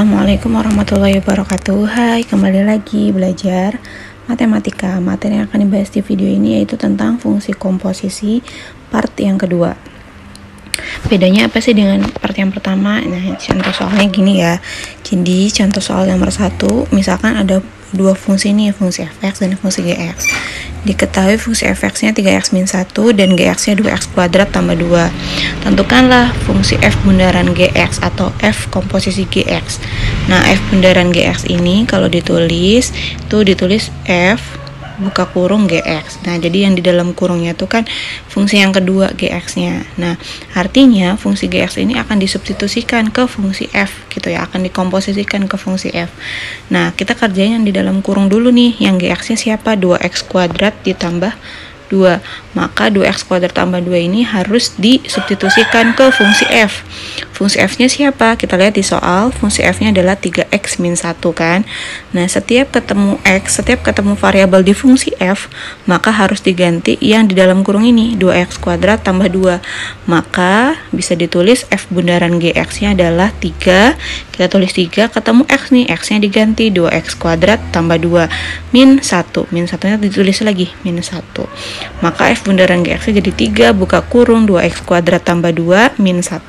Assalamualaikum warahmatullahi wabarakatuh. Hai, kembali lagi belajar matematika. Materi yang akan dibahas di video ini yaitu tentang fungsi komposisi part yang kedua. Bedanya apa sih dengan part yang pertama? Nah, contoh soalnya gini ya. Jadi, contoh soal nomor 1, misalkan ada dua fungsi nih, fungsi fx dan fungsi gx. Diketahui fungsi fx-nya 3x min 1 dan gx-nya 2x kuadrat tambah 2. Tentukanlah fungsi f bundaran gx atau f komposisi gx. Nah, f bundaran gx ini kalau ditulis, f buka kurung gx. Nah, jadi yang di dalam kurungnya itu kan fungsi yang kedua gx-nya. Nah, artinya fungsi gx ini akan disubstitusikan ke fungsi f gitu ya, akan dikomposisikan ke fungsi f. Nah, kita kerjain yang di dalam kurung dulu nih. Yang gx-nya siapa? 2x kuadrat ditambah 2. Maka 2x kuadrat tambah 2 ini harus disubstitusikan ke fungsi f. Fungsi f-nya siapa? Kita lihat di soal, fungsi f-nya adalah 3x min 1 kan. Nah, setiap ketemu variabel di fungsi f, maka harus diganti yang di dalam kurung ini, 2x kuadrat tambah 2. Maka bisa ditulis f bundaran gx-nya adalah 3. Kita tulis 3, ketemu x nih, x-nya diganti 2x kuadrat tambah 2 min 1. Min 1-nya ditulis lagi, min 1. Maka f bundaran gx jadi 3 buka kurung 2x kuadrat tambah 2 min 1.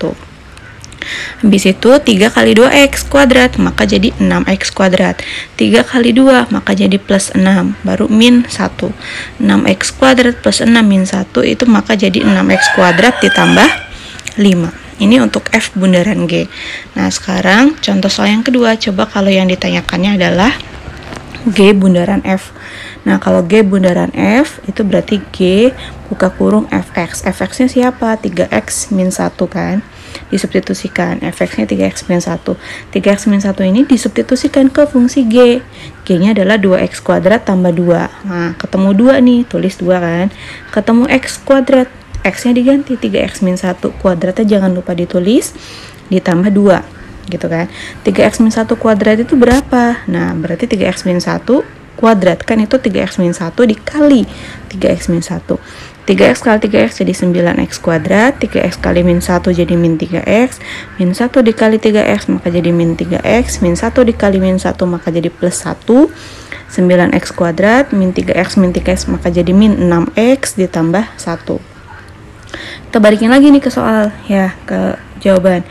Habis itu 3 kali 2x kuadrat maka jadi 6x kuadrat. 3 kali 2 maka jadi plus 6 baru min 1. 6x kuadrat plus 6 min 1 itu maka jadi 6x kuadrat ditambah 5. Ini untuk f bundaran g. Nah, sekarang contoh soal yang kedua. Coba kalau yang ditanyakannya adalah g bundaran f. Nah, kalau g bundaran f itu berarti g buka kurung fx. Fx-nya siapa? 3x min 1 kan. Disubstitusikan. Fx-nya 3x min 1. 3x min 1 ini disubstitusikan ke fungsi g. G-nya adalah 2x kuadrat tambah 2. Nah, ketemu 2 nih, tulis 2 kan. Ketemu x kuadrat. X-nya diganti 3x min 1. Kuadratnya jangan lupa ditulis ditambah 2. Gitu kan. 3x min 1 kuadrat itu berapa? Nah, berarti 3x min 1 kuadrat kan itu 3x min 1 dikali 3x min 1. 3x kali 3x jadi 9x kuadrat. 3x kali min 1 jadi min 3x. Min 1 dikali 3x maka jadi min 3x. Min 1 dikali min 1 maka jadi plus 1. 9x kuadrat min 3x maka jadi min 6x ditambah 1. Kita balikin lagi nih ke soal ya, ke jawaban.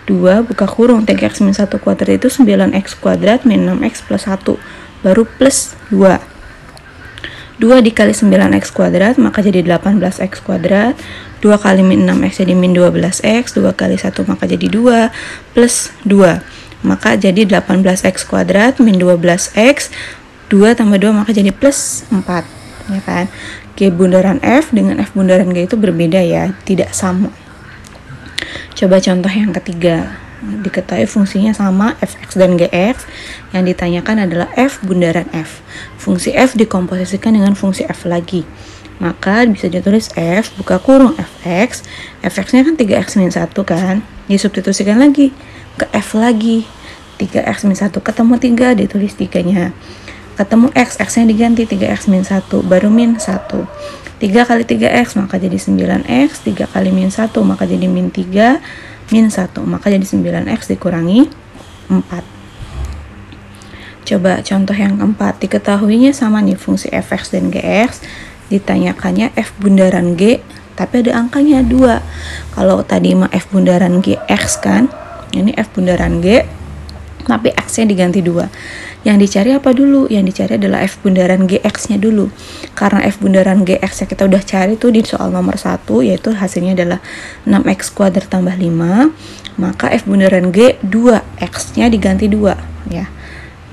2 buka kurung 3x min 1 kuadrat itu 9x kuadrat min 6x plus 1 baru plus 2. 2 dikali 9x kuadrat maka jadi 18x kuadrat. 2 kali min 6x jadi min 12x. 2 kali 1 maka jadi 2 plus 2. Maka jadi 18x kuadrat min 12x. 2 tambah 2 maka jadi plus 4. Ya kan? G bundaran f dengan f bundaran g itu berbeda ya, tidak sama. Coba contoh yang ketiga. Diketahui fungsinya sama fx dan gx. Yang ditanyakan adalah f bundaran f. Fungsi f dikomposisikan dengan fungsi f lagi. Maka bisa ditulis f buka kurung fx. Fx-nya kan 3x min 1 kan. Disubstitusikan lagi ke f lagi. 3x min 1 ketemu 3, ditulis 3-nya. Ketemu x, x-nya diganti 3x min 1 baru min 1. 3 kali 3x maka jadi 9x. 3 kali min 1 maka jadi min 3 min 1, maka jadi 9x dikurangi 4. Coba contoh yang keempat. Diketahuinya sama nih fungsi fx dan gx. Ditanyakannya f bundaran g tapi ada angkanya 2. Kalau tadi mah f bundaran gx kan, ini f bundaran g tapi x-nya diganti 2. Yang dicari apa dulu? Yang dicari adalah f bundaran gx-nya dulu. Karena f bundaran gx-nya kita udah cari tuh di soal nomor 1, yaitu hasilnya adalah 6x kuadrat tambah 5. Maka f bundaran g 2, x-nya diganti 2 ya.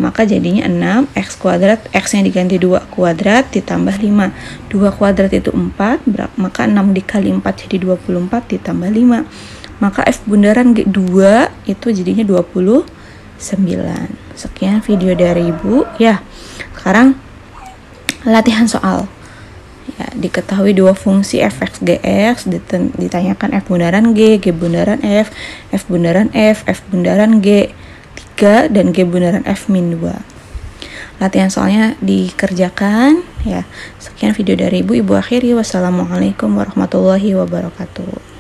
Maka jadinya 6x kuadrat, x-nya diganti 2 kuadrat ditambah 5. 2 kuadrat itu 4, maka 6 dikali 4 jadi 24 ditambah 5. Maka f bundaran g 2 itu jadinya 29. Sekian video dari Ibu ya. Sekarang latihan soal ya. Diketahui dua fungsi fx gx. Ditanyakan f bundaran g, g bundaran f, f bundaran f, f bundaran g 3 dan g bundaran f min 2. Latihan soalnya dikerjakan ya. Sekian video dari Ibu akhiri. Wassalamualaikum warahmatullahi wabarakatuh.